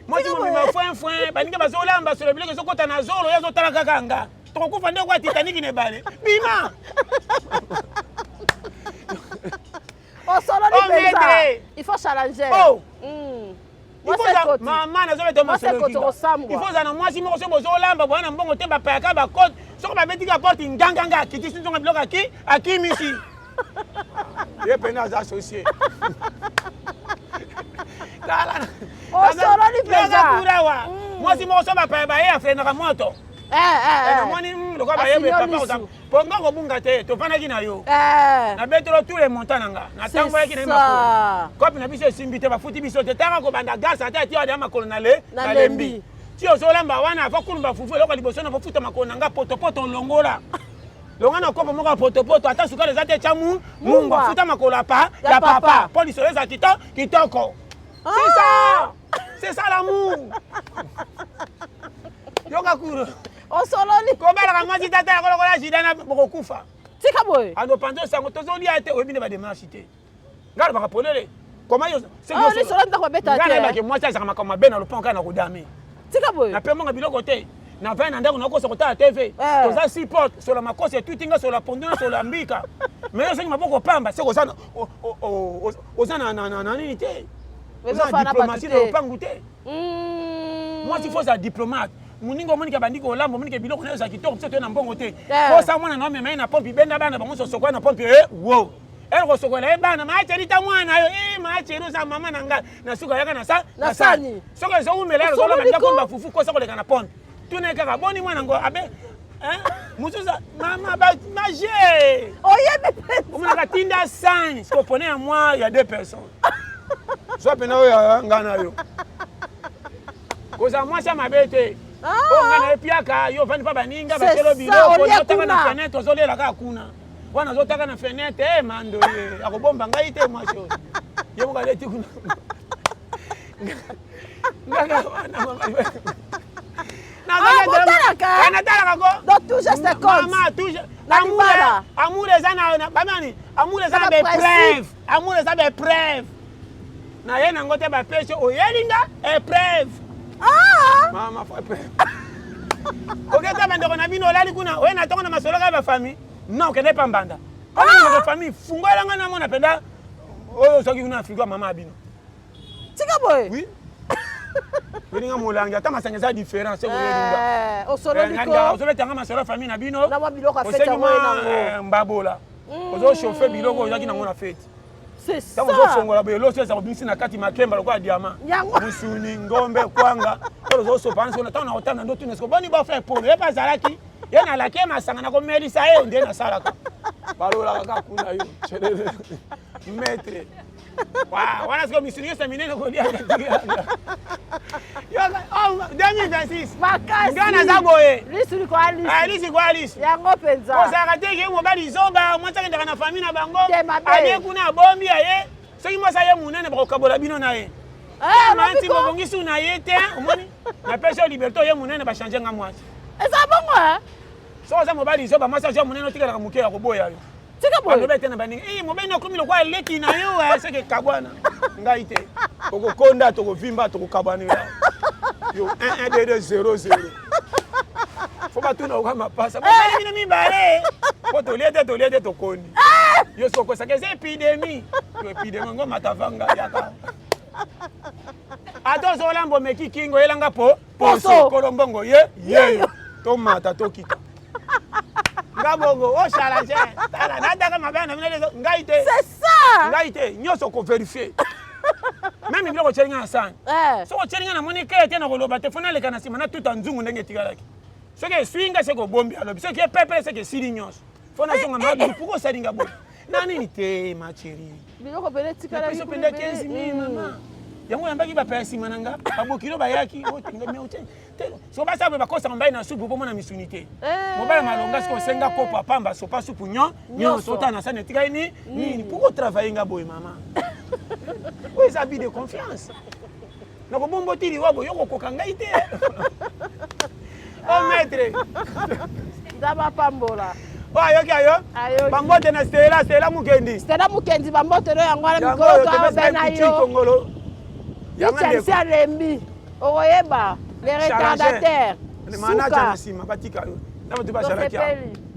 mwasi mobima fwefwe baninga bazolamba solo biloko ezokota na zolo yo azotala kaka nga tokokufa nde kwa Titanic ne bale bima solo il faut challenger mama nazobeta il faut zana mwasi moko so bozolamba bwana mbongo te bapayaka bakote soko babetika porte nganganga akiti sinzonga biloko akimisi ye pene aza associé kurawa mwasi moko so bapaya baye afrenaka moto namoni lokola bayebe papa ponga kobunga te tofandaki na yo nabetelo tous les montants na nga natangoyaki na ye makolo kopi na biso esimbi te bafuti biso te tanga kobanda gasa ate ati wadea makolo na lembi ti ozolamba wana ava kulumba fufu eloko liboso na fofuta makolo na nga potopoto olongola longa na kopo moko ya potopoto ata sukali eza te tya mungu afuta makolo ya papa mpo lisolo eza kitoko c'est ça l'amour yoka kuro osololi kobalaka mwasi tata ya kolokola jidana bokokufa tika boye anopanzo sango tozolia te oyebi nde bademarshe te nga alobaka polele koma lisolo ndako babeta te nayebake mwasi azaka makambo mabe na lopango kaka na kodame tika boye napemonga biloko te na vai na ndako nakosa kotala tv toza support sola makosi etutinga sola pondona sola mbika mais osengi maboko pamba seke oza na nini te oza na diplomatie na lopangu te mwasi fo oza diplomate muningo monika bandiko olambo monika biloko nayo za kitoko biso to na mbongo te kosa mwana na omema ye na pompi benda bana bango sosokola na pompi wo kosokola ye bana maachelita mwana yo maacheli oza mama na ngai na suka yaka na sani soki ezoumela ezoloba ndako bafufu kosa koleka na pompi tuna kaka boni mwana ngo abe mususa mama maje omonaka tinda sani sikopone ya mwa ya 2 personnes so pena oyo nga na yo koza mwasi ya mabe te onga na epiaka yo vandi pa baninga bakelo biloko ozotaka na fenêtre ozolela kaka kuna wana ozotaka na fenêtre mando ye akobomba ngai te mwasi oyo ye moka leti kuna ngaka wana mama natalaka ko donc tout geste compte mama tout amour eza na bamani amour eza na bepreuve amour eza bepreuve na ye nango te bapesi oyelinga épreuve mama fa pe oketa bandeko na bino olali kuna oye na ntongo na masolo kaka bafamille non okende pa mbanda kaka na famille fungo elanga na mona mpenza oyo soki kuna afrika mama ya bino tika boye oui olinga molangi ata masanga eza différence oyelinga ozobetanga masolo ya famille na bino osengi mbabola ozochauffe biloko ozaki nango na fete ntango ozofongola boye loso eza kobimisi na kati makemba lokola diama musuni ngombe kwanga oyo ozosopa ntango na kotana ndo tuna siko boni bofre polo ye bazalaki ye nalaki ye masanga nakomelisa ye nde nasalaka balolaka kaka kuna yo maître wana siko misuni nyonso minene koliaka 2026 nga naza boye lisi kwa lisi ozalaka te ke mobali zoba mwasi akendaka na famille na bango aye kuna abombi aye soki mwasi aye monene bakokabola bino na ye manti bobongisi na ye te omoni napesi yo liberté oye monene bachange nga mwasi eza bongo soki oza mobali zoba mwasi azwa monene otikalaka moke ya koboya yo alobe te na baninga mobali nakomi lokwa eleki na yo seke kabwana ngai te tokokonda tokovimba tokokabwana yo 1 2 0 0 fo batuna oka mapasa mobali bino mibale po tolie te tokondi yo sokosaka eza epidemi yo epidemi ngo matavanga yaka ata ozolambo meki kingo elanga poso kolombongo yeyo tomata tokita Ngabongo, oh challenge. Tala nataka mabana mnele ngai te. C'est ça. Ngai te, nyoso ko vérifier. Même biloko tchelinga sana. So ko tchelinga na monika ete na koloba te fona leka na sima na tout en nzungu ndenge tikalaki. Ce que swinga c'est ko bombi alobi. Ce que pepe c'est que sili nyoso. Fona zonga mabi pourquoi ça dinga bo. Nani te ma chérie. Biloko bele tikalaki. So penda 15,000 maman. Yango yambaki ba pesa mananga. Babokilo bayaki o tinga me ote. So ba sabe ba kosa mbai na supu po mona misunité. Mobala malonga sko senga ko papa mba so pa supu nyo so ta na sana tika ni pourquoi travailler nga boy maman. Oui, ça vie de confiance. Donc bon botili wabo yoko kokanga ite. Oh maître. Daba pambola. Oh ayo. Bambote na Stella Mukendi. Stella Mukendi bambote lo yango ala mikolo to abena yo. Chelsea Alembi. Okoyeba, les retardataires. Les managers na sima batika yo. Na mutu ba sala kia.